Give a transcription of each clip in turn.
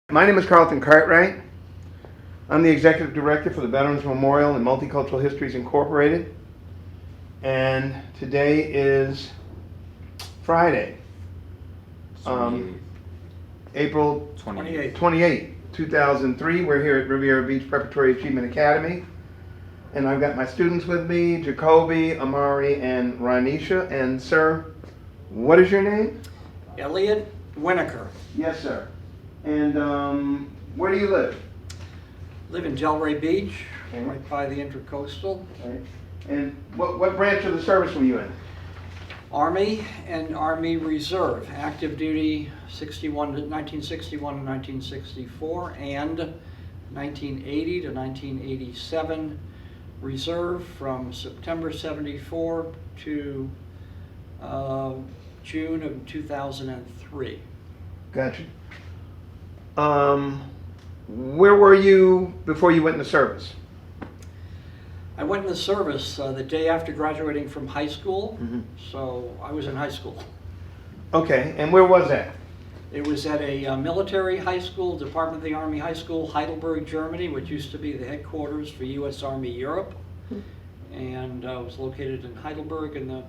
My name is Carlton Cartwright. I'm the Executive Director for the Veterans Memorial and Multicultural Histories Incorporated. And today is Friday, April 28, 2003. We're here at Riviera Beach Preparatory Achievement Academy. And I've got my students with me, Jacoby, Amari, and Ranisha. And sir, what is your name? Eliot Winokur. Yes, sir. And where do you live? Live in Delray Beach, Okay. right by the Intercoastal. Okay. And what branch of the service were you in? Army and Army Reserve, active duty 1961 to 1964 and 1980 to 1987. Reserve from September 74 to June of 2003. Gotcha. Where were you before you went into service? I went in the service the day after graduating from high school, Mm-hmm. so I was in high school. Okay, and where was that? It was at a military high school, Department of the Army High School, Heidelberg, Germany, which used to be the headquarters for U.S. Army Europe, and was located in Heidelberg in the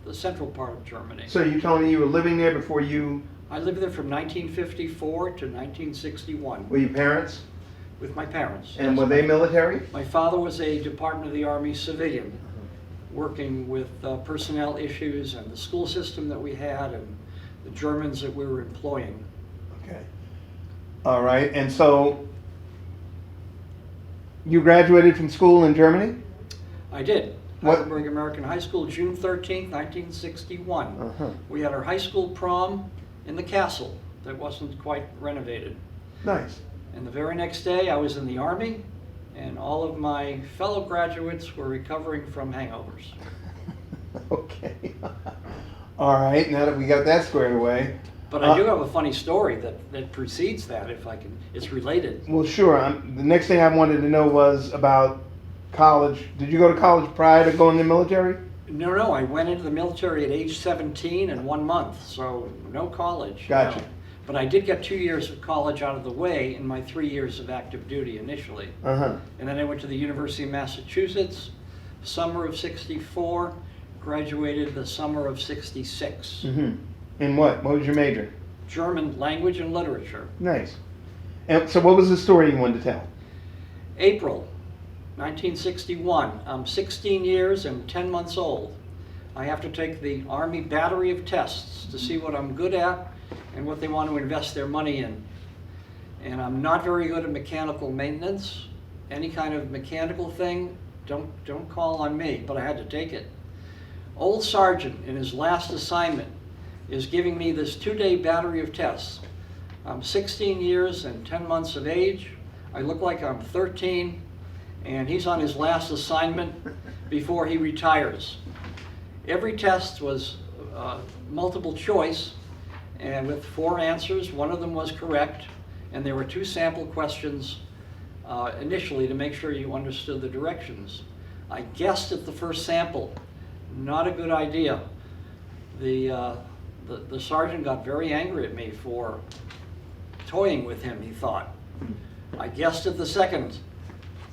the central part of Germany. So you told me you were living there before you... I lived there from 1954 to 1961 Were your parents? with my parents. And Yes. were they military? My father was a Department of the Army civilian, working with personnel issues and the school system that we had and the Germans that we were employing. Okay. All right, and so you graduated from school in Germany? I did. What- Heidelberg American High School, June 13th, 1961. Uh-huh. We had our high school prom in the castle that wasn't quite renovated. Nice. And the very next day I was in the Army, and all of my fellow graduates were recovering from hangovers. Okay. All right, now that we got that squared away. But I do have a funny story that precedes that, if I can. It's related. Well, sure. The next thing I wanted to know was about college. Did you go to college prior to going in the military? No, I went into the military at age 17 and 1 month, so no college. Gotcha. No. But I did get 2 years of college out of the way in my 3 years of active duty initially. Uh-huh. And then I went to the University of Massachusetts, summer of 64, graduated the summer of 66. Mm-hmm. In what? What was your major? German language and literature. Nice. And so what was the story you wanted to tell? April 1961. I'm 16 years and 10 months old. I have to take the Army battery of tests to see what I'm good at and what they want to invest their money in. And I'm not very good at mechanical maintenance. Any kind of mechanical thing, don't call on me, but I had to take it. Old sergeant in his last assignment is giving me this 2-day battery of tests. I'm 16 years and 10 months of age. I look like I'm 13, and he's on his last assignment before he retires. Every test was multiple choice, and with 4 answers. One of them was correct, and there were 2 sample questions initially to make sure you understood the directions. I guessed at the first sample. Not a good idea. The sergeant got very angry at me for toying with him, he thought. I guessed at the second.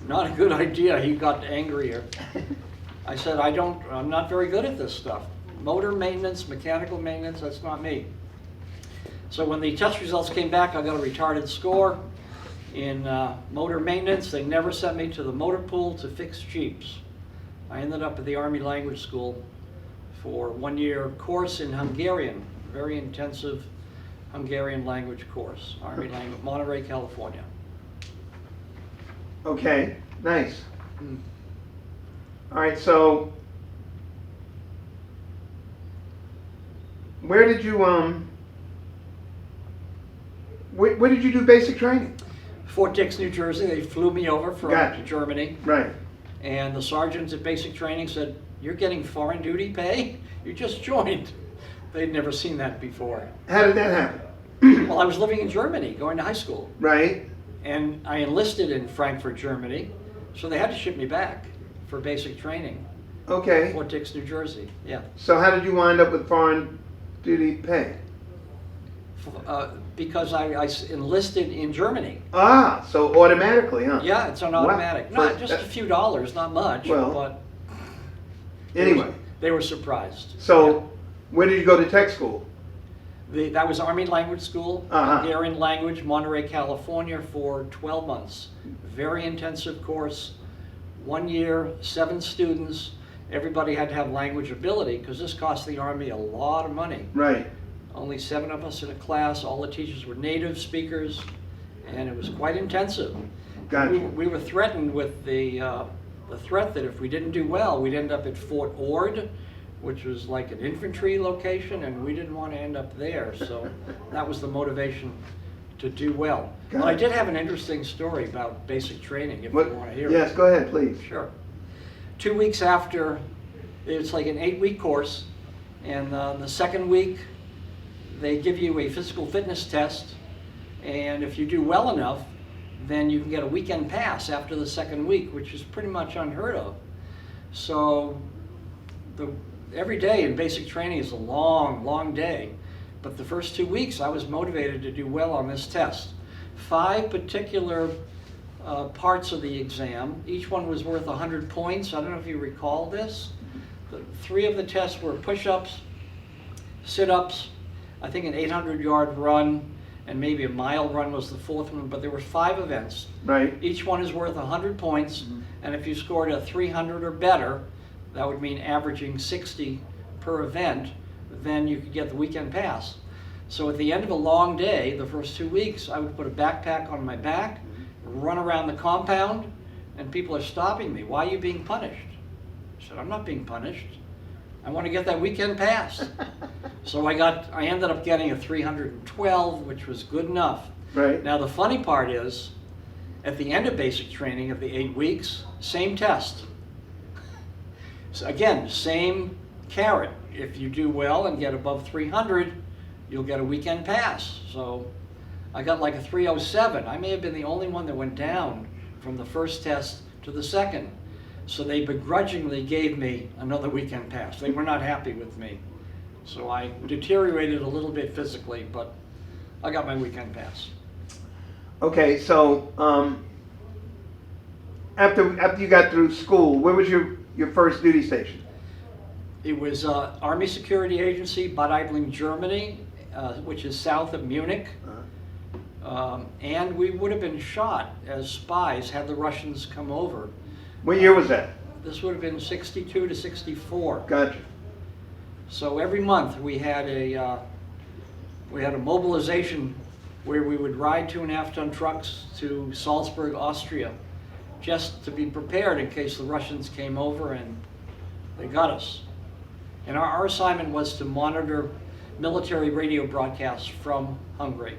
Not a good idea. He got angrier. I said, I'm not very good at this stuff. Motor maintenance, mechanical maintenance, that's not me. So when the test results came back, I got a retarded score in motor maintenance. They never sent me to the motor pool to fix Jeeps. I ended up at the Army Language School for 1-year course in Hungarian, very intensive Hungarian language course, Army language, Monterey, California. Okay, nice. All right, so where did you where did you do basic training? Fort Dix, New Jersey. They flew me over from Gotcha. Germany, Right. and the sergeants at basic training said, "You're getting foreign duty pay? You just joined." They'd never seen that before. How did that happen? Well, I was living in Germany, going to high school, Right. and I enlisted in Frankfurt, Germany, so they had to ship me back for basic training. Okay. Fort Dix, New Jersey. Yeah. So how did you wind up with foreign duty pay? Because I enlisted in Germany. Ah, so automatically, huh? Yeah, it's an automatic. Wow. Not just a few dollars, not much, Well, but anyway. they were surprised. So, where did you go to tech school? That was Army Language School, Hungarian language, Monterey, California, for 12 months. Very intensive course, 1 year, 7 students. Everybody had to have language ability because this cost the Army a lot of money. Right. Only 7 of us in a class. All the teachers were native speakers, and it was quite intensive. Gotcha. We were threatened with the threat that if we didn't do well, we'd end up at Fort Ord, which was like an infantry location, and we didn't want to end up there. So that was the motivation to do well. But I did have an interesting story about basic training, if you want to hear it. Yes, go ahead, please. Sure. 2 weeks after, it's like an 8-week course, and the second week, they give you a physical fitness test, and if you do well enough, then you can get a weekend pass after the second week, which is pretty much unheard of. So every day in basic training is a long, long day, but the first 2 weeks I was motivated to do well on this test. 5 particular parts of the exam. Each one was worth 100 points. I don't know if you recall this. 3 of the tests were push-ups, sit-ups, I think an 800-yard run, and maybe a mile run was the 4th one, but there were 5 events. Right. Each one is worth 100 points, and if you scored a 300 or better, that would mean averaging 60 per event, then you could get the weekend pass. So at the end of a long day, the first 2 weeks, I would put a backpack on my back, run around the compound, and people are stopping me. Why are you being punished? I said, I'm not being punished. I want to get that weekend pass. So I ended up getting a 312, which was good enough. Right. Now the funny part is, at the end of basic training of the 8 weeks, same test. So again, same carrot. If you do well and get above 300, you'll get a weekend pass. So I got like a 307. I may have been the only one that went down from the first test to the second. So they begrudgingly gave me another weekend pass. They were not happy with me. So I deteriorated a little bit physically, but I got my weekend pass. Okay, so after you got through school, where was your first duty station? It was Army Security Agency, Bad Aibling, Germany, which is south of Munich. And we would have been shot as spies had the Russians come over. What year was that? This would have been 62 to 64. Gotcha. So every month we had a mobilization where we would ride 2.5-ton trucks to Salzburg, Austria, just to be prepared in case the Russians came over and they got us. And our assignment was to monitor military radio broadcasts from Hungary.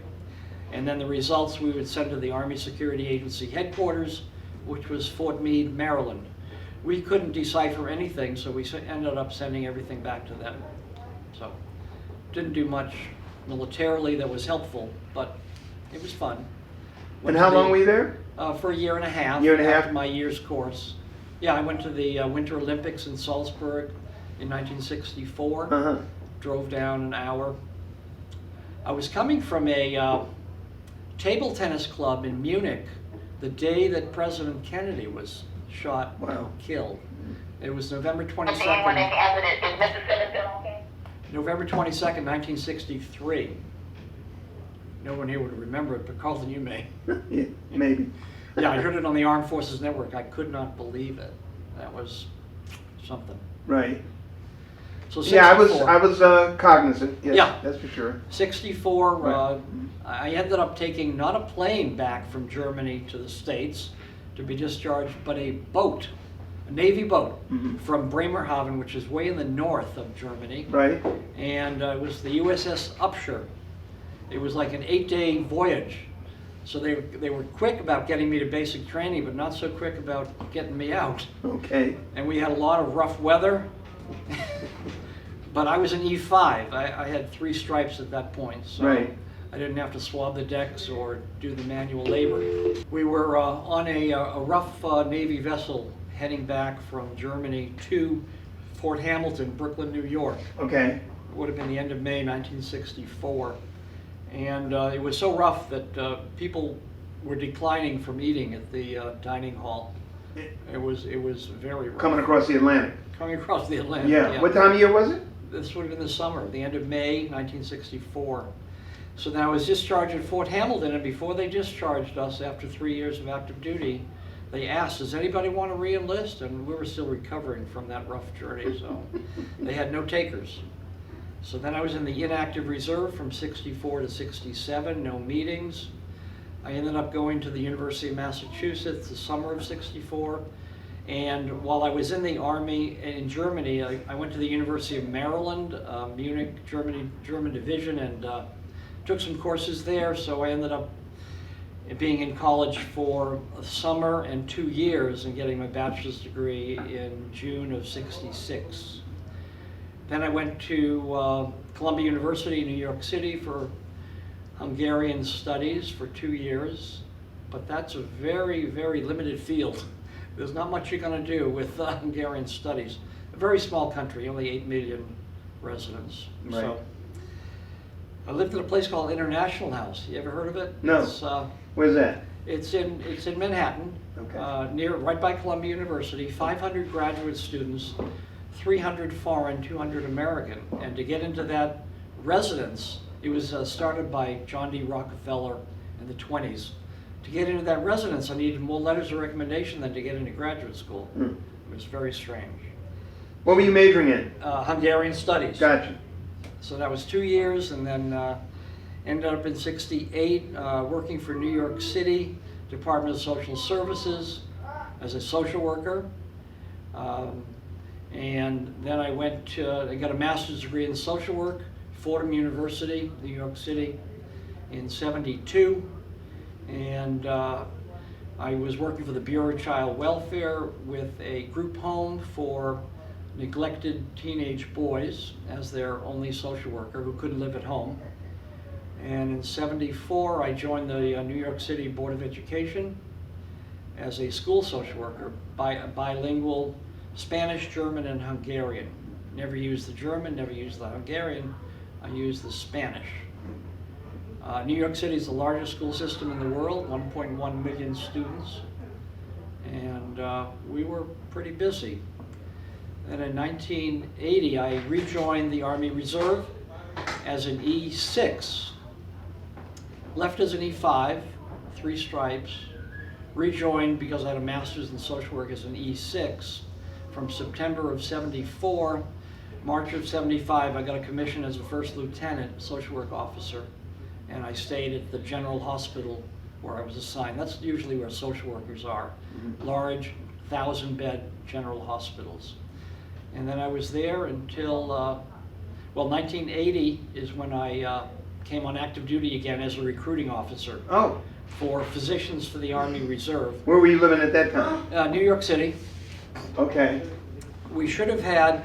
And then the results we would send to the Army Security Agency headquarters, which was Fort Meade, Maryland. We couldn't decipher anything, so we ended up sending everything back to them. So, didn't do much militarily that was helpful, but it was fun. And how long were you there? For a year and a half. Year and a half? After my year's course. Yeah, I went to the Winter Olympics in Salzburg in 1964. Drove down an hour. I was coming from a table tennis club in Munich the day that President Kennedy was shot and killed. It was November 22nd. November 22nd, 1963. No one here would remember it, but Carlton, you may. Yeah, maybe. Yeah, I heard it on the Armed Forces Network. I could not believe it. That was something. Right. So 64, yeah, I was cognizant. Yes, yeah, that's for sure. 64. Right. I ended up taking not a plane back from Germany to the States to be discharged, but a boat, a Navy boat from Bremerhaven, which is way in the north of Germany. Right. And it was the USS Upshur. It was like an 8-day voyage. So they were quick about getting me to basic training, but not so quick about getting me out. Okay. And we had a lot of rough weather. But I was an E5. I had 3 stripes at that point. So right. I didn't have to swab the decks or do the manual labor. We were on a rough Navy vessel heading back from Germany to Fort Hamilton, Brooklyn, New York. Okay. It would have been the end of May 1964. And it was so rough that people were declining from eating at the dining hall. It was very rough. Coming across the Atlantic. Coming across the Atlantic, Yeah. What time of year was it? This would have been the summer, the end of May 1964. So then I was discharged at Fort Hamilton, and before they discharged us after 3 years of active duty, they asked, does anybody want to re-enlist? And we were still recovering from that rough journey, so they had no takers. So then I was in the inactive reserve from 64 to 67, no meetings. I ended up going to the University of Massachusetts the summer of 64. And while I was in the Army in Germany, I went to the University of Maryland, Munich, German division, and took some courses there. So I ended up being in college for a summer and 2 years and getting my bachelor's degree in June of 66. Then I went to Columbia University in New York City for Hungarian studies for 2 years, but that's a very, very limited field. There's not much you're going to do with Hungarian studies. A very small country, only 8 million residents. Right. So I lived in a place called International House. You ever heard of it? No. It's, Where's that? it's in Manhattan, Okay. right by Columbia University. 500 graduate students, 300 foreign, 200 American. And to get into that residence, it was started by John D. Rockefeller in the 20s. To get into that residence, I needed more letters of recommendation than to get into graduate school. Hmm. It was very strange. What were you majoring in? Hungarian studies. Gotcha. So that was 2 years, and then ended up in 68 working for New York City Department of Social Services as a social worker. And then I got a master's degree in social work, Fordham University, New York City, in 72. And I was working for the Bureau of Child Welfare with a group home for neglected teenage boys as their only social worker who couldn't live at home. And in 74, I joined the New York City Board of Education as a school social worker, bilingual Spanish, German, and Hungarian. Never used the German, never used the Hungarian, I used the Spanish. New York City is the largest school system in the world, 1.1 million students, and we were pretty busy. And in 1980, I rejoined the Army Reserve as an E6, left as an E5, 3 stripes, rejoined because I had a master's in social work as an E6. From September of 74, March of 75, I got a commission as a first lieutenant social work officer, and I stayed at the general hospital where I was assigned. That's usually where social workers are, large 1,000-bed general hospitals. And then I was there until, 1980 is when I came on active duty again as a recruiting officer Oh, for physicians for the Army Reserve. where were you living at that time? New York City. Okay. We should have had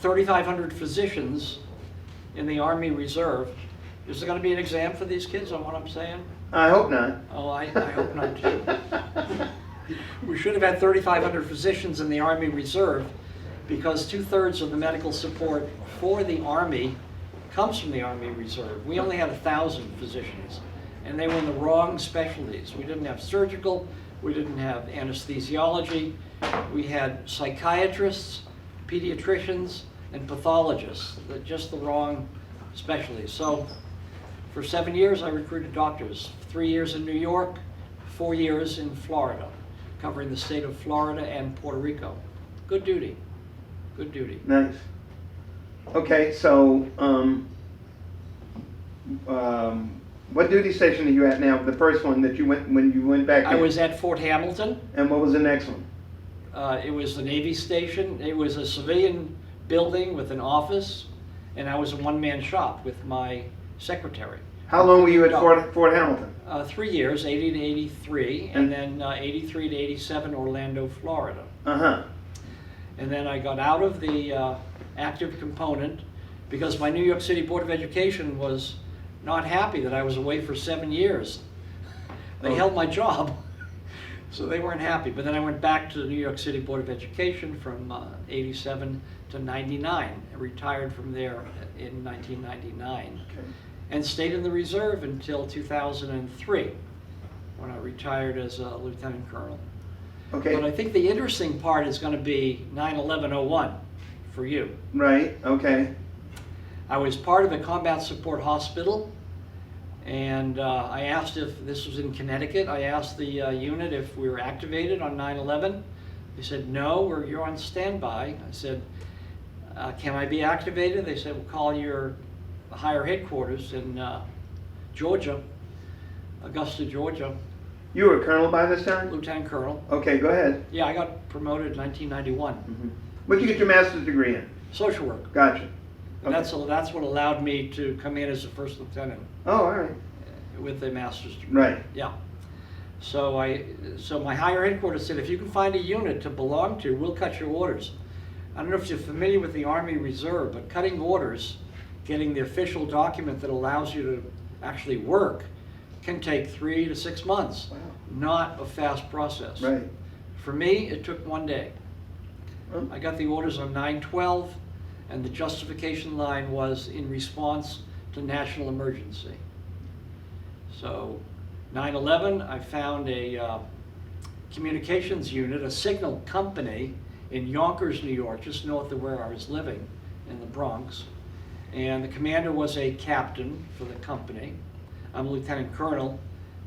3,500 physicians in the Army Reserve. Is there going to be an exam for these kids on what I'm saying? I hope not. Oh, I hope not too. We should have had 3,500 physicians in the Army Reserve because 2/3 of the medical support for the Army comes from the Army Reserve. We only had 1,000 physicians, and they were in the wrong specialties. We didn't have surgical, we didn't have anesthesiology, we had psychiatrists, pediatricians, and pathologists, just the wrong specialties. So for 7 years I recruited doctors, 3 years in New York, 4 years in Florida, covering the state of Florida and Puerto Rico. Good duty, good duty. Nice. Okay, so what duty station are you at now? The first one that you went when you went back in? I was at Fort Hamilton. And what was the next one? It was the Navy station. It was a civilian building with an office, and I was a one-man shop with my secretary. How long were you at Fort Hamilton? 3 years, 80 to 83, and then 83 to 87, Orlando, Florida. Uh-huh. And then I got out of the active component because my New York City Board of Education was not happy that I was away for 7 years. They held my job, so they weren't happy. But then I went back to the New York City Board of Education from 87 to 99. I retired from there in 1999. Okay. and stayed in the reserve until 2003, when I retired as a lieutenant colonel. Okay. But I think the interesting part is going to be 9/11/01 for you. Right, okay. I was part of a combat support hospital, and I asked if this was in Connecticut. I asked the unit if we were activated on 9/11. They said, no, you're on standby. I said, can I be activated? They said, we'll call your higher headquarters in Georgia, Augusta, Georgia. You were a colonel by this time? Lieutenant colonel. Okay, go ahead. Yeah, I got promoted in 1991. What'd you get your master's degree in? Social work. Gotcha. And Okay. that's what allowed me to come in as a first lieutenant Oh, all right. with a master's degree. Right. Yeah. So my higher headquarters said, if you can find a unit to belong to, we'll cut your orders. I don't know if you're familiar with the Army Reserve, but cutting orders, getting the official document that allows you to actually work, can take 3 to 6 months. Wow. Not a fast process. Right. For me, it took 1 day. Oh. I got the orders on 9/12, and the justification line was in response to national emergency. So 9/11, I found a communications unit, a signal company in Yonkers, New York, just north of where I was living in the Bronx. And the commander was a captain for the company. I'm a lieutenant colonel,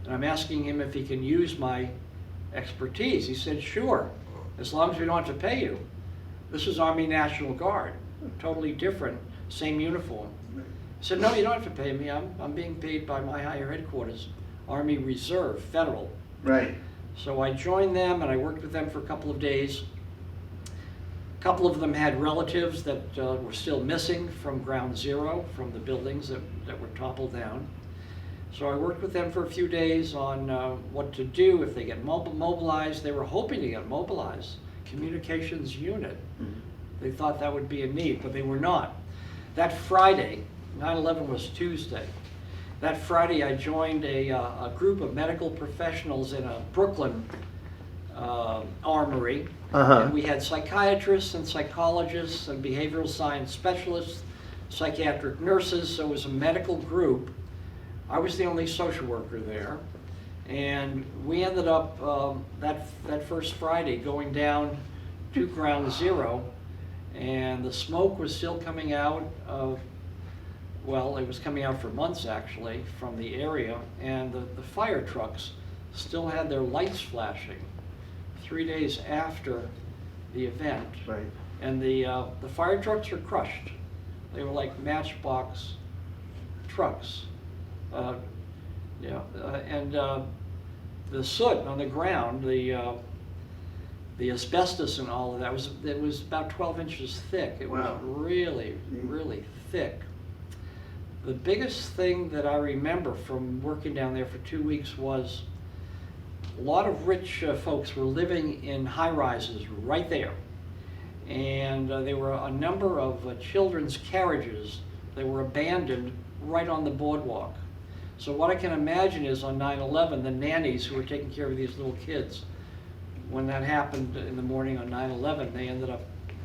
and I'm asking him if he can use my expertise. He said, sure, as long as we don't have to pay you. This is Army National Guard, totally different, same uniform. I said, no, you don't have to pay me. I'm being paid by my higher headquarters, Army Reserve, Federal. Right. So I joined them and I worked with them for a couple of days. A couple of them had relatives that were still missing from ground zero, from the buildings that were toppled down. So I worked with them for a few days on what to do if they get mobilized. They were hoping to get mobilized. Communications unit. They thought that would be a need, but they were not. That Friday, 9/11 was Tuesday. That Friday I joined a group of medical professionals in a Brooklyn armory. And we had psychiatrists and psychologists and behavioral science specialists, psychiatric nurses, so it was a medical group. I was the only social worker there. And we ended up that first Friday going down to ground zero, and the smoke was still coming out of, well, it was coming out for months actually from the area, and the fire trucks still had their lights flashing 3 days after the event. Right. And the fire trucks were crushed. They were like matchbox trucks. The soot on the ground, the asbestos and all of that it was about 12 inches thick. It Wow. was really, really thick. The biggest thing that I remember from working down there for 2 weeks was a lot of rich folks were living in high-rises right there. And there were a number of children's carriages that were abandoned right on the boardwalk. So what I can imagine is on 9/11, the nannies who were taking care of these little kids, when that happened in the morning on 9/11, they ended up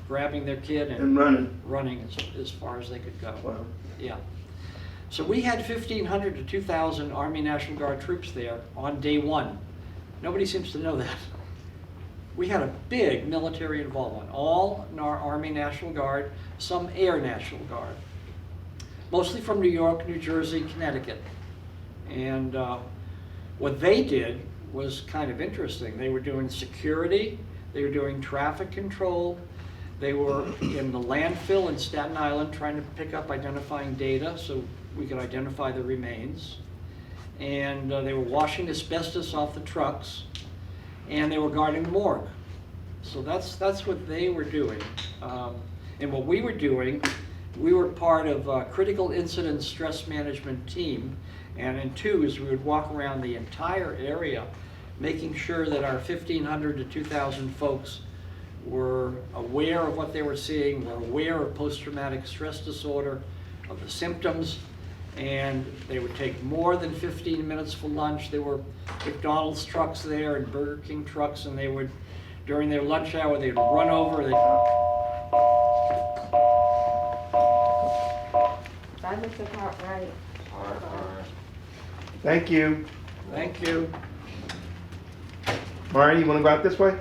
grabbing their kid and running as far as they could go. Wow. Yeah. So we had 1,500 to 2,000 Army National Guard troops there on day one. Nobody seems to know that. We had a big military involvement, all in our Army National Guard, some Air National Guard, mostly from New York, New Jersey, Connecticut. And what they did was kind of interesting. They were doing security, they were doing traffic control, they were in the landfill in Staten Island trying to pick up identifying data so we could identify the remains. And they were washing asbestos off the trucks, and they were guarding the morgue. So that's what they were doing. And what we were doing, we were part of a critical incident stress management team, and in twos we would walk around the entire area making sure that our 1,500 to 2,000 folks were aware of what they were seeing, were aware of post-traumatic stress disorder, of the symptoms, and they would take more than 15 minutes for lunch. There were McDonald's trucks there and Burger King trucks, and they would, during their lunch hour, they'd run over, That was the part right. Thank you. Thank you. Marty, you want to go out this way?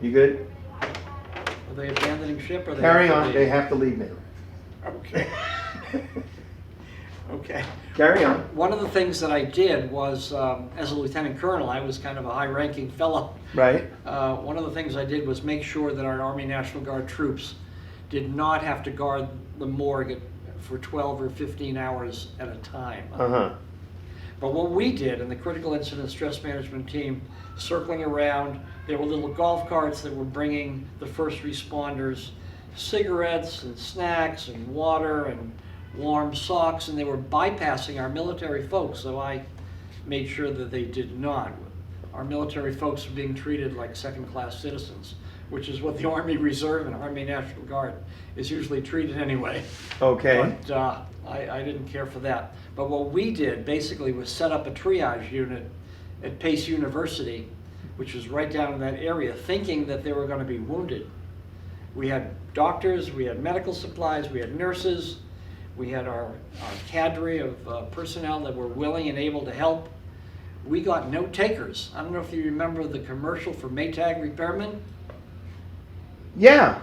You good? Are they abandoning ship or they Carry have to on. leave? They have to leave now. Okay. Okay. Carry on. One of the things that I did was, as a lieutenant colonel, I was kind of a high-ranking fellow. Right. One of the things I did was make sure that our Army National Guard troops did not have to guard the morgue for 12 or 15 hours at a time. Uh-huh. But what we did in the critical incident stress management team, circling around, there were little golf carts that were bringing the first responders cigarettes and snacks and water and warm socks, and they were bypassing our military folks, so I made sure that they did not. Our military folks were being treated like second-class citizens, which is what the Army Reserve and Army National Guard is usually treated anyway. Okay. But I didn't care for that. But what we did basically was set up a triage unit at Pace University, which was right down in that area, thinking that they were going to be wounded. We had doctors, we had medical supplies, we had nurses, we had our cadre of personnel that were willing and able to help. We got no takers. I don't know if you remember the commercial for Maytag Repairmen. Yeah.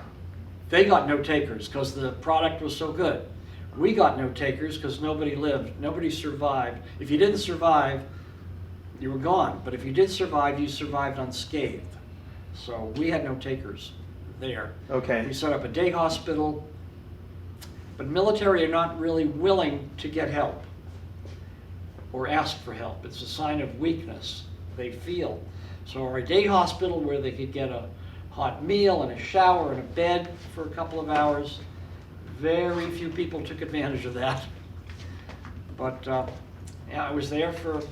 They got no takers because the product was so good. We got no takers because nobody lived, nobody survived. If you didn't survive, you were gone. But if you did survive, you survived unscathed. So we had no takers there. Okay. We set up a day hospital, but military are not really willing to get help or ask for help. It's a sign of weakness, they feel. So our day hospital, where they could get a hot meal and a shower and a bed for a couple of hours, very few people took advantage of that. But yeah, I was there for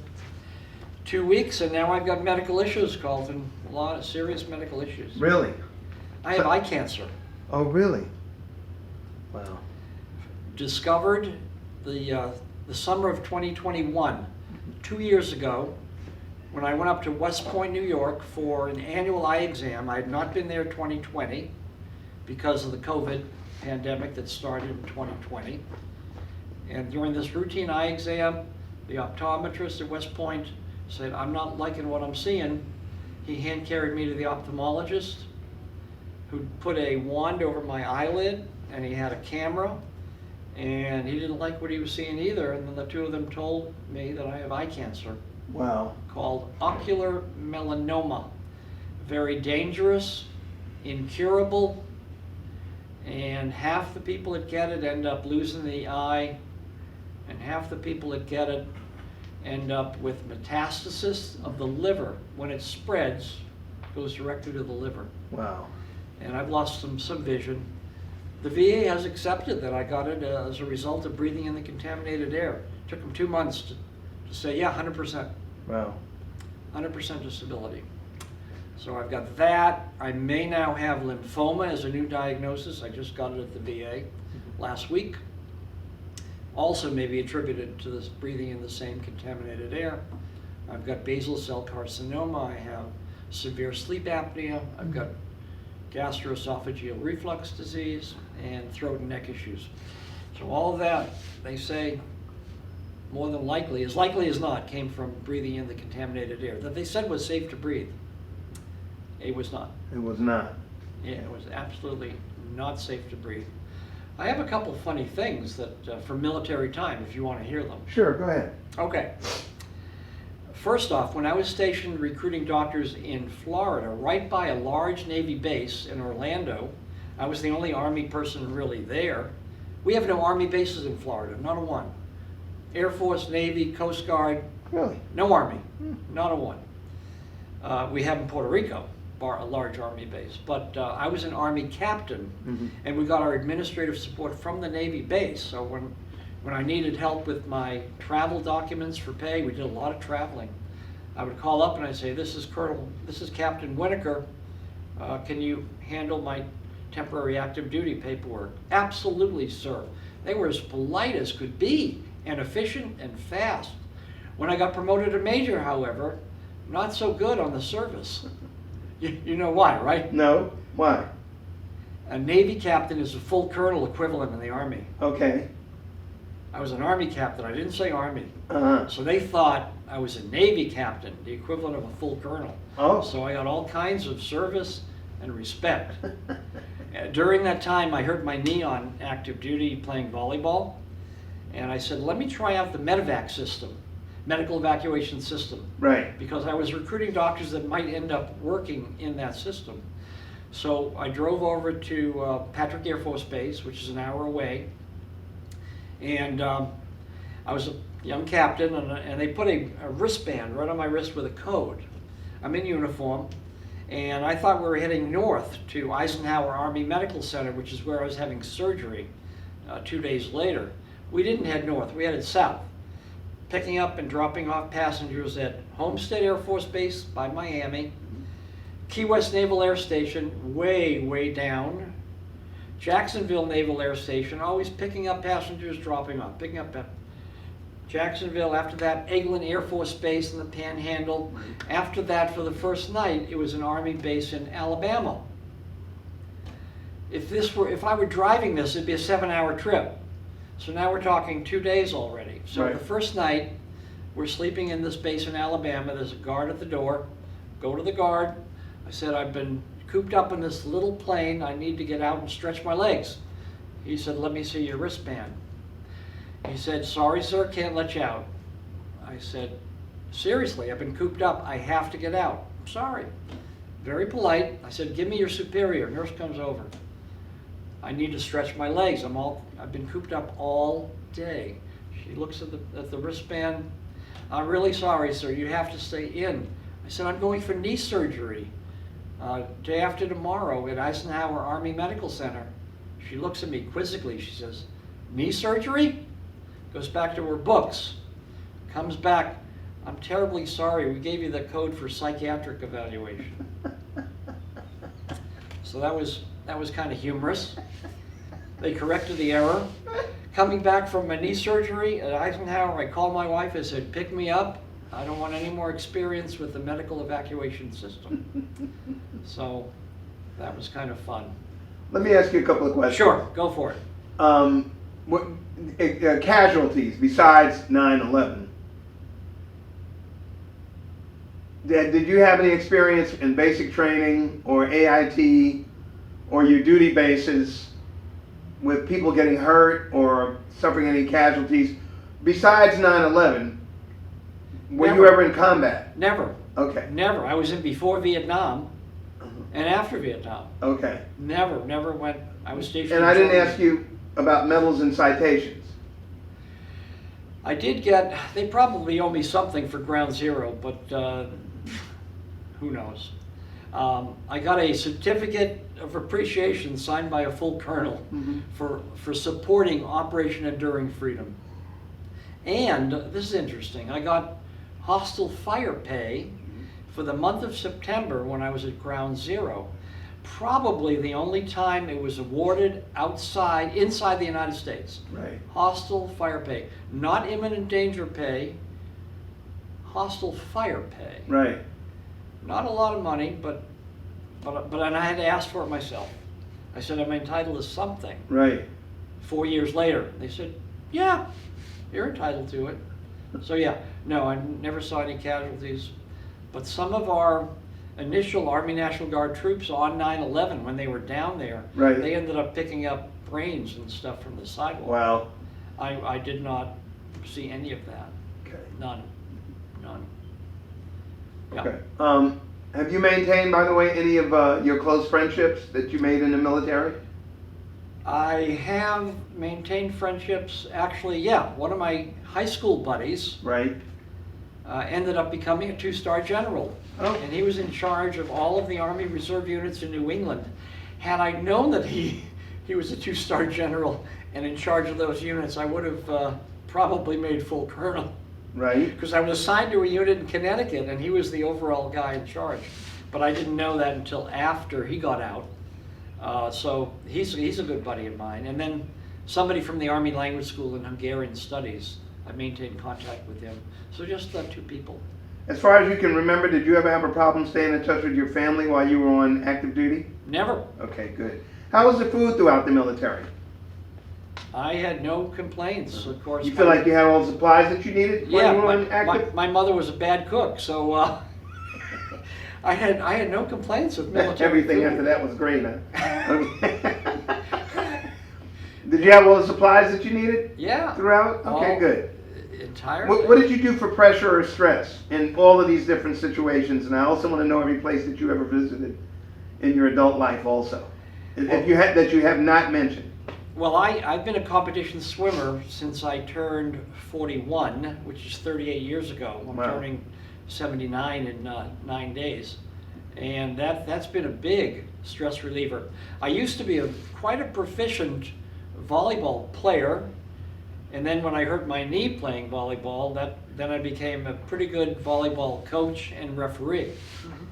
2 weeks, and now I've got medical issues, Carlton, a lot of serious medical issues. Really? I have eye cancer. Oh, really? Wow. Discovered the summer of 2021, 2 years ago, when I went up to West Point, New York for an annual eye exam. I had not been there 2020 because of the COVID pandemic that started in 2020. And during this routine eye exam, the optometrist at West Point said, "I'm not liking what I'm seeing." He hand carried me to the ophthalmologist, who put a wand over my eyelid, and he had a camera, and he didn't like what he was seeing either. And then the two of them told me that I have eye cancer. Wow. Called ocular melanoma. Very dangerous, incurable, and half the people that get it end up losing the eye, and half the people that get it end up with metastasis of the liver. When it spreads, it goes directly to the liver. Wow. And I've lost some vision. The VA has accepted that I got it as a result of breathing in the contaminated air. It took them 2 months to say, yeah, 100%. Wow. 100% disability. So I've got that. I may now have lymphoma as a new diagnosis. I just got it at the VA last week. Also may be attributed to this breathing in the same contaminated air. I've got basal cell carcinoma. I have severe sleep apnea. I've got gastroesophageal reflux disease and throat and neck issues. So all of that, they say, more than likely as not, came from breathing in the contaminated air that they said was safe to breathe. It was not. It was not. Yeah, it was absolutely not safe to breathe. I have a couple funny things that for military time, if you want to hear them. Sure, go ahead. Okay. First off, when I was stationed recruiting doctors in Florida, right by a large Navy base in Orlando, I was the only Army person really there. We have no Army bases in Florida, not a one. Air Force, Navy, Coast Guard, Really? no Army, not a one. We have in Puerto Rico, a large Army base, but I was an Army captain, and we got our administrative support from the Navy base. So when I needed help with my travel documents for pay, we did a lot of traveling. I would call up and I'd say, this is Captain Winokur. Can you handle my temporary active duty paperwork? Absolutely, sir. They were as polite as could be, and efficient and fast. When I got promoted to major, however, not so good on the service. You know why, right? No. Why? A Navy captain is a full colonel equivalent in the Army. Okay. I was an Army captain. I didn't say Army. Uh-huh. So they thought I was a Navy captain, the equivalent of a full colonel. Oh. So I got all kinds of service and respect. During that time, I hurt my knee on active duty playing volleyball. And I said, let me try out the medevac system, medical evacuation system. Right. Because I was recruiting doctors that might end up working in that system. So I drove over to Patrick Air Force Base, which is an hour away. And I was a young captain, and they put a wristband right on my wrist with a code. I'm in uniform, and I thought we were heading north to Eisenhower Army Medical Center, which is where I was having surgery 2 days later. We didn't head north, we headed south, picking up and dropping off passengers at Homestead Air Force Base by Miami, Key West Naval Air Station, way, way down, Jacksonville Naval Air Station, always picking up passengers, dropping off, picking up Jacksonville. After that, Eglin Air Force Base in the Panhandle. After that, for the first night, it was an Army base in Alabama. If I were driving this, it'd be a 7-hour trip. So now we're talking 2 days already. So Right. The first night, we're sleeping in this base in Alabama. There's a guard at the door. Go to the guard. I said, I've been cooped up in this little plane. I need to get out and stretch my legs. He said, let me see your wristband. He said, sorry, sir, can't let you out. I said, seriously, I've been cooped up. I have to get out. I'm sorry. Very polite. I said, give me your superior. Nurse comes over. I need to stretch my legs. I've been cooped up all day. She looks at the wristband. I'm really sorry, sir. You have to stay in. I said, I'm going for knee surgery day after tomorrow at Eisenhower Army Medical Center. She looks at me quizzically. She says, knee surgery? Goes back to her books. Comes back. I'm terribly sorry. We gave you the code for psychiatric evaluation. So that was kind of humorous. They corrected the error. Coming back from my knee surgery at Eisenhower, I called my wife. I said, pick me up. I don't want any more experience with the medical evacuation system. So that was kind of fun. Let me ask you a couple of questions. Sure, go for it. What casualties besides 9/11? Did you have any experience in basic training or AIT or your duty bases with people getting hurt or suffering any casualties besides 9/11? Were Never. you ever in combat? Never. Okay. Never. I was in before Vietnam and after Vietnam. Okay. Never went. I was stationed. And in I didn't Jordan. ask you about medals and citations. I did get. They probably owe me something for Ground Zero, but who knows? I got a certificate of appreciation signed by a full colonel for supporting Operation Enduring Freedom. And this is interesting. I got hostile fire pay for the month of September when I was at Ground Zero. Probably the only time it was awarded inside the United States. Right. Hostile fire pay. Not imminent danger pay, hostile fire pay. Right. Not a lot of money, but and I had to ask for it myself. I said, I'm entitled to something. Right. 4 years later, they said, yeah, you're entitled to it. So yeah, no, I never saw any casualties. But some of our initial Army National Guard troops on 9/11, when they were down there, Right. they ended up picking up brains and stuff from the sidewalk. Wow. I did not see any of that. Okay. None. Yeah. Okay. Have you maintained, by the way, any of your close friendships that you made in the military? I have maintained friendships. Actually, yeah, one of my high school buddies Right. ended up becoming a 2-star general. Oh. And he was in charge of all of the Army Reserve units in New England. Had I known that he was a 2-star general and in charge of those units, I would have probably made full colonel. Right. Because I was assigned to a unit in Connecticut and he was the overall guy in charge. But I didn't know that until after he got out. So he's a good buddy of mine. And then somebody from the Army Language School in Hungarian Studies, I maintained contact with him. So just 2 people. As far as you can remember, did you ever have a problem staying in touch with your family while you were on active duty? Never. Okay, good. How was the food throughout the military? I had no complaints, of course. You feel like you had all the supplies that you needed Yeah, when you were active? my mother was a bad cook, so I had no complaints with military Everything food. after that was great, huh? Okay. Did you have all the supplies that you needed Yeah. throughout? Okay, All- good. Entirely. What did you do for pressure or stress in all of these different situations? And I also want to know every place that you ever visited in your adult life also. If you had, that you have not mentioned. Well, I've been a competition swimmer since I turned 41, which is 38 years ago. I'm Wow. turning 79 in 9 days. And that's been a big stress reliever. I used to be quite a proficient volleyball player. And then when I hurt my knee playing volleyball, then I became a pretty good volleyball coach and referee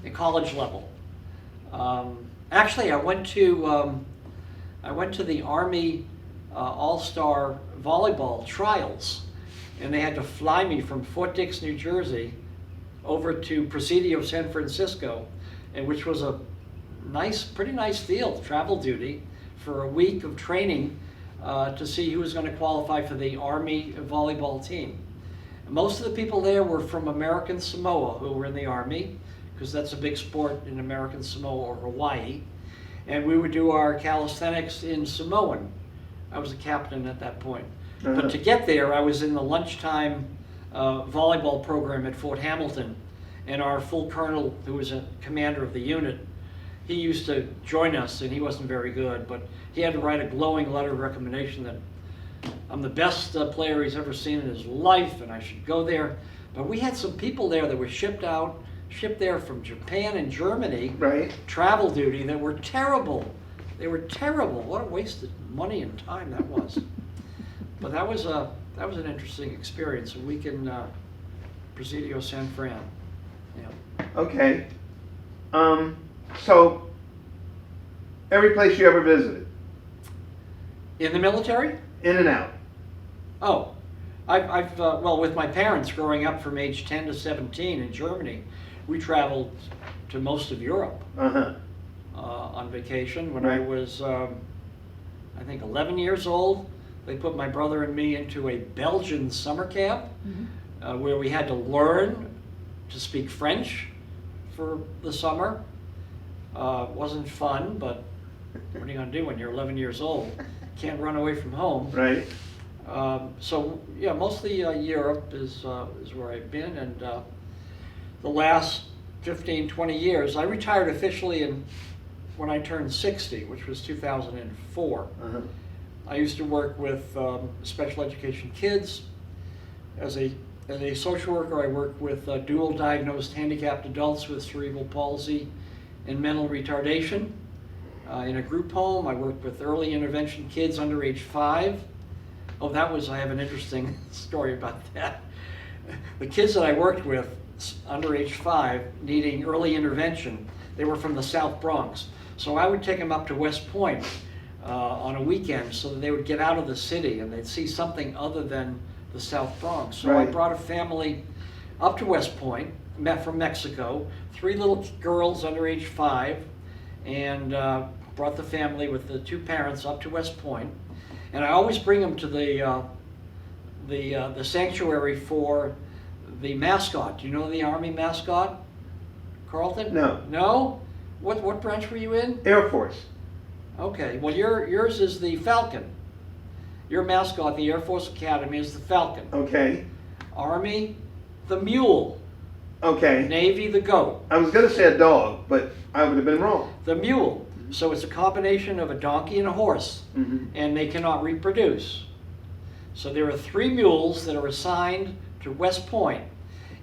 at college level. Actually, I went to the Army All-Star volleyball trials, and they had to fly me from Fort Dix, New Jersey, over to Presidio, San Francisco, and which was a pretty nice deal, travel duty, for a week of training to see who was going to qualify for the Army volleyball team. Most of the people there were from American Samoa, who were in the Army, because that's a big sport in American Samoa or Hawaii. And we would do our calisthenics in Samoan. I was a captain at that point. But to get there, I was in the lunchtime volleyball program at Fort Hamilton. And our full colonel, who was a commander of the unit, he used to join us, and he wasn't very good, but he had to write a glowing letter of recommendation that I'm the best player he's ever seen in his life, and I should go there. But we had some people there that were shipped there from Japan and Germany, Right. travel duty, that were terrible. They were terrible. What a waste of money and time that was. But that was an interesting experience. A week in Presidio, San Fran. Yeah. Okay. So, every place you ever visited, In the military? in and out. Oh, I've well, with my parents growing up from age 10 to 17 in Germany, we traveled to most of Europe Uh-huh. on vacation. When Right. I was, I think, 11 years old, they put my brother and me into a Belgian summer camp where we had to learn to speak French for the summer. Wasn't fun, but what are you going to do when you're 11 years old? Can't run away from home. Right. So yeah, mostly Europe is where I've been, and the last 15, 20 years, I retired officially when I turned 60, which was 2004. Uh-huh. I used to work with special education kids. As a social worker, I worked with dual diagnosed handicapped adults with cerebral palsy and mental retardation. In a group home, I worked with early intervention kids under age 5. Oh, I have an interesting story about that. The kids that I worked with under age 5 needing early intervention, they were from the South Bronx. So I would take them up to West Point on a weekend so that they would get out of the city and they'd see something other than the South Bronx. So Right. I brought a family up to West Point, met from Mexico, 3 little girls under age 5, and brought the family with the 2 parents up to West Point. And I always bring them to the sanctuary for the mascot. Do you know the Army mascot, Carlton? No. No? What branch were you in? Air Force. Okay, well yours is the Falcon. Your mascot, the Air Force Academy, is the Falcon. Okay. Army, the mule. Okay. Navy, the goat. I was going to say a dog, but I would have been wrong. The mule. So it's a combination of a donkey and a horse, and they cannot reproduce. So there are 3 mules that are assigned to West Point,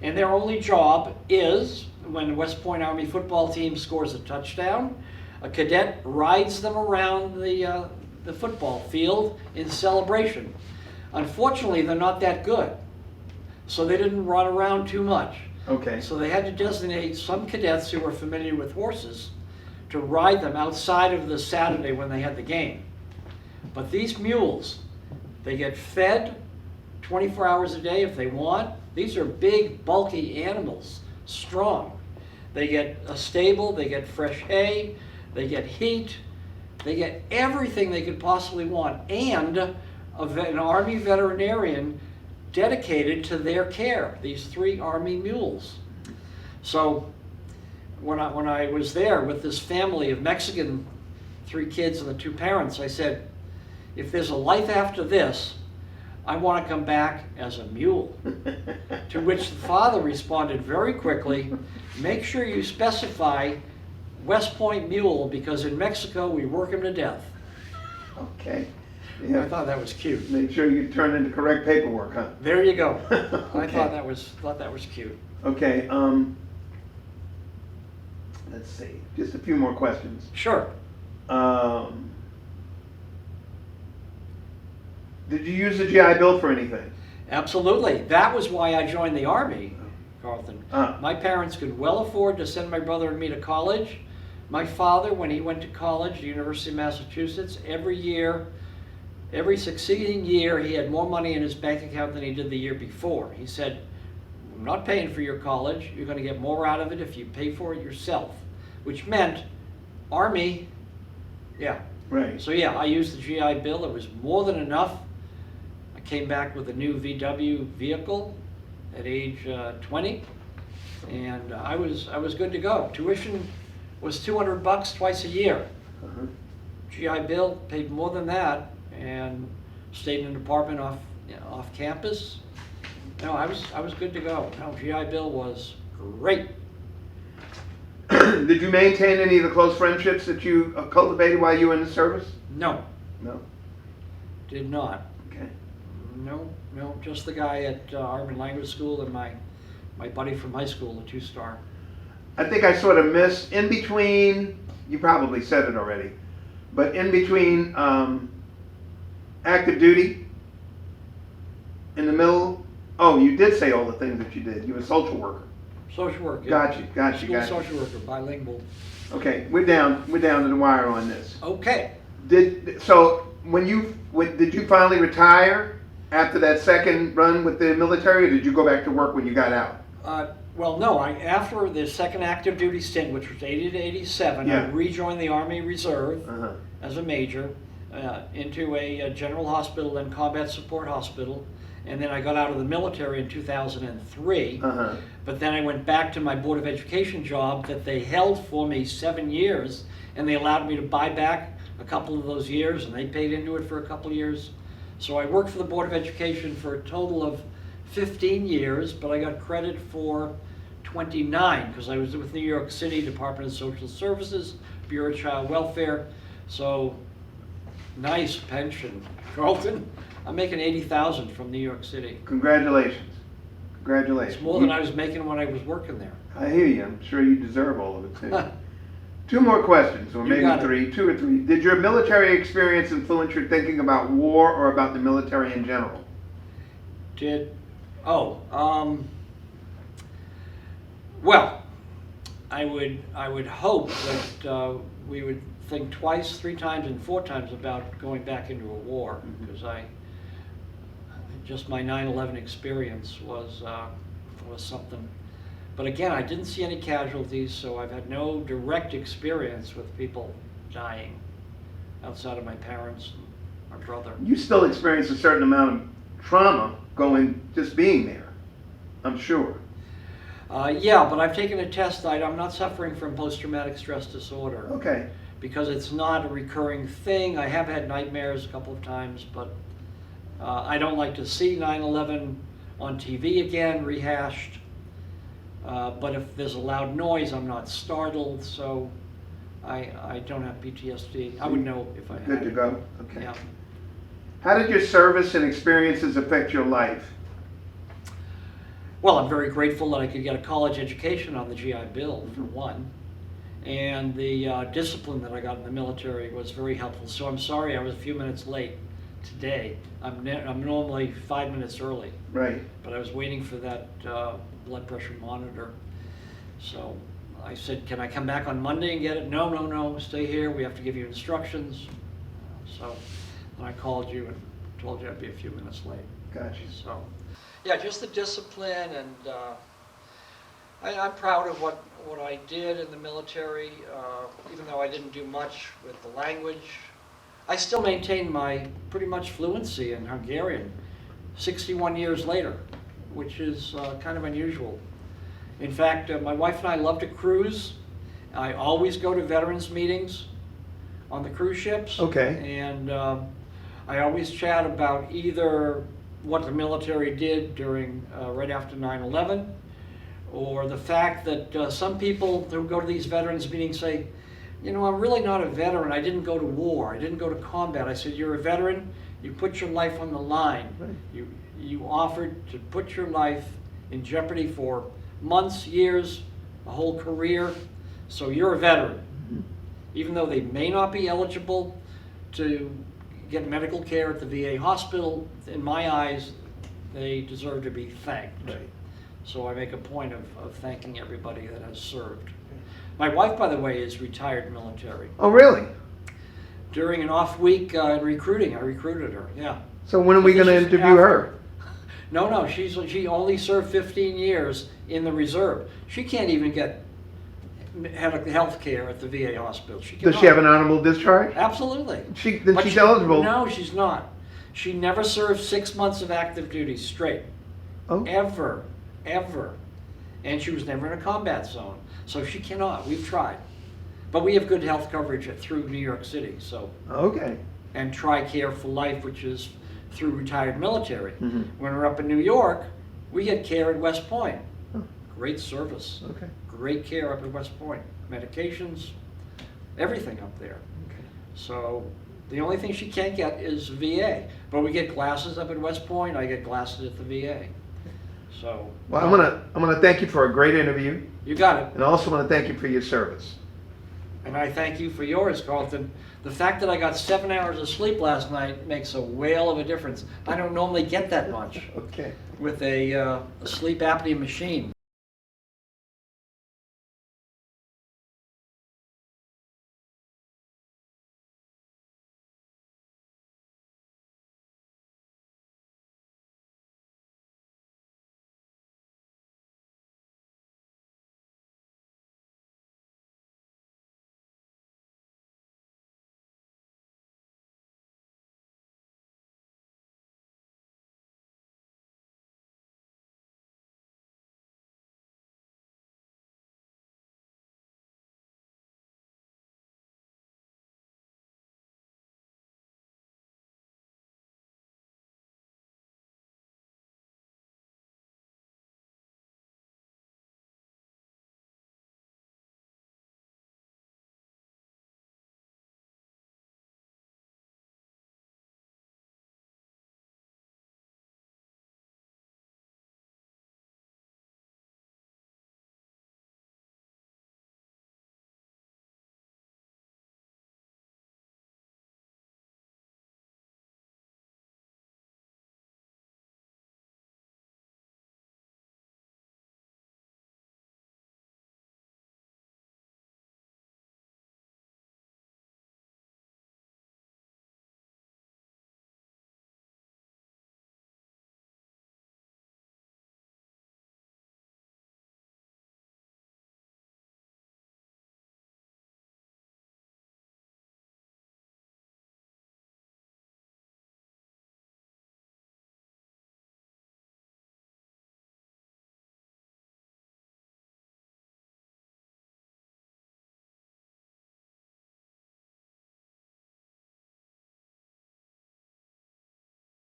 and their only job is, when the West Point Army football team scores a touchdown, a cadet rides them around the football field in celebration. Unfortunately, they're not that good, so they didn't run around too much. Okay. So they had to designate some cadets who were familiar with horses to ride them outside of the Saturday when they had the game. But these mules, they get fed 24 hours a day if they want. These are big, bulky animals, strong. They get a stable, they get fresh hay, they get heat, they get everything they could possibly want. And an Army veterinarian dedicated to their care, these 3 Army mules. So when I was there with this family of Mexican, 3 kids and the 2 parents, I said, if there's a life after this, I want to come back as a mule. To which the father responded very quickly, make sure you specify West Point mule, because in Mexico we work them to death. Okay. Yeah. I thought that was cute. Make sure you turn in the correct paperwork, huh? There you go. Okay. I thought that was cute. Okay, let's see, just a few more questions. Sure. Did you use the GI Bill for anything? Absolutely. That was why I joined the Army, Carlton. Ah. My parents could well afford to send my brother and me to college. My father, when he went to college, the University of Massachusetts, every succeeding year, he had more money in his bank account than he did the year before. He said, I'm not paying for your college. You're going to get more out of it if you pay for it yourself, which meant Army, yeah. Right. So yeah, I used the GI Bill. It was more than enough. I came back with a new VW vehicle at age 20, and I was good to go. Tuition was $200 twice a year. Uh-huh. GI Bill paid more than that, and stayed in an apartment off campus. No, I was good to go. No, GI Bill was great. Did you maintain any of the close friendships that you cultivated while you were in the service? No, No. did not. Okay. No, just the guy at Army Language School and my buddy from high school, the 2-star. I think I sort of missed in between. You probably said it already, but in between active duty, in the middle. Oh, you did say all the things that you did. You were a social worker. Social work. Got you. School social worker, bilingual. Okay, we're down to the wire on this. Okay. Did you finally retire after that second run with the military, or did you go back to work when you got out? Well, no. After the second active duty stint, which was 80 to 87, Yeah. I rejoined the Army Reserve Uh-huh. as a major into a general hospital and combat support hospital. And then I got out of the military in 2003. Uh-huh. But then I went back to my Board of Education job that they held for me 7 years, and they allowed me to buy back a couple of those years, and they paid into it for a couple of years. So I worked for the Board of Education for a total of 15 years, but I got credit for 29 because I was with New York City Department of Social Services, Bureau of Child Welfare. So nice pension, Carlton. I'm making $80,000 from New York City. Congratulations. Congratulations. It's more than I was making when I was working there. I hear you. I'm sure you deserve all of it too. 2 more questions, or You maybe got it. 3, 2 or 3. Did your military experience influence your thinking about war or about the military in general? Well, I would hope that we would think twice, 3 times, and 4 times about going back into a war, because just my 9/11 experience was something. But again, I didn't see any casualties, so I've had no direct experience with people dying outside of my parents and my brother. You still experience a certain amount of trauma just being there, I'm sure. Yeah, but I've taken a test. I'm not suffering from post-traumatic stress disorder. Okay. Because it's not a recurring thing. I have had nightmares a couple of times, but I don't like to see 9/11 on TV again, rehashed. But if there's a loud noise, I'm not startled, so I don't have PTSD. I would know if I had it. Good to go. Okay. Yeah. How did your service and experiences affect your life? Well, I'm very grateful that I could get a college education on the GI Bill, for one. And the discipline that I got in the military was very helpful. So I'm sorry I was a few minutes late today. I'm normally 5 minutes early. Right. But I was waiting for that blood pressure monitor. So I said, can I come back on Monday and get it? No, stay here. We have to give you instructions. So then I called you and told you I'd be a few minutes late. Gotcha. So, yeah, just the discipline, and I'm proud of what I did in the military, even though I didn't do much with the language. I still maintain my pretty much fluency in Hungarian 61 years later, which is kind of unusual. In fact, my wife and I love to cruise. I always go to veterans meetings on the cruise ships. Okay. And I always chat about either what the military did during right after 9/11, or the fact that some people who go to these veterans meetings say, you know, I'm really not a veteran. I didn't go to war. I didn't go to combat. I said, you're a veteran. You put your life on the line. Right. You offered to put your life in jeopardy for months, years, a whole career. So you're a veteran. Mm-hmm. Even though they may not be eligible to get medical care at the VA hospital, in my eyes, they deserve to be thanked. Right. So I make a point of thanking everybody that has served. My wife, by the way, is retired military. Oh, really? During an off week in recruiting, I recruited her, yeah. So when are we going to This is interview after- her? No, she only served 15 years in the reserve. She can't even get health care at the VA hospital. She Does she have an cannot. honorable discharge? Absolutely. Then But she's eligible. No, she's not. She never served 6 months of active duty straight. Oh, Ever. And she was never in a combat zone. So she cannot. We've tried. But we have good health coverage through New York City, so. okay. And TRICARE for Life, which is through retired military. Mhm. When we're up in New York, we get care at West Point. Oh. Great service. Okay. Great care up at West Point. Medications, everything up there. Okay. So the only thing she can't get is VA. But we get glasses up at West Point. I get glasses at the VA. So. Well, I'm gonna thank you for a great interview, You got it. and I also want to thank you for your service. And I thank you for yours, Carlton. The fact that I got 7 hours of sleep last night makes a whale of a difference. I don't normally get that much Okay. with a sleep apnea machine.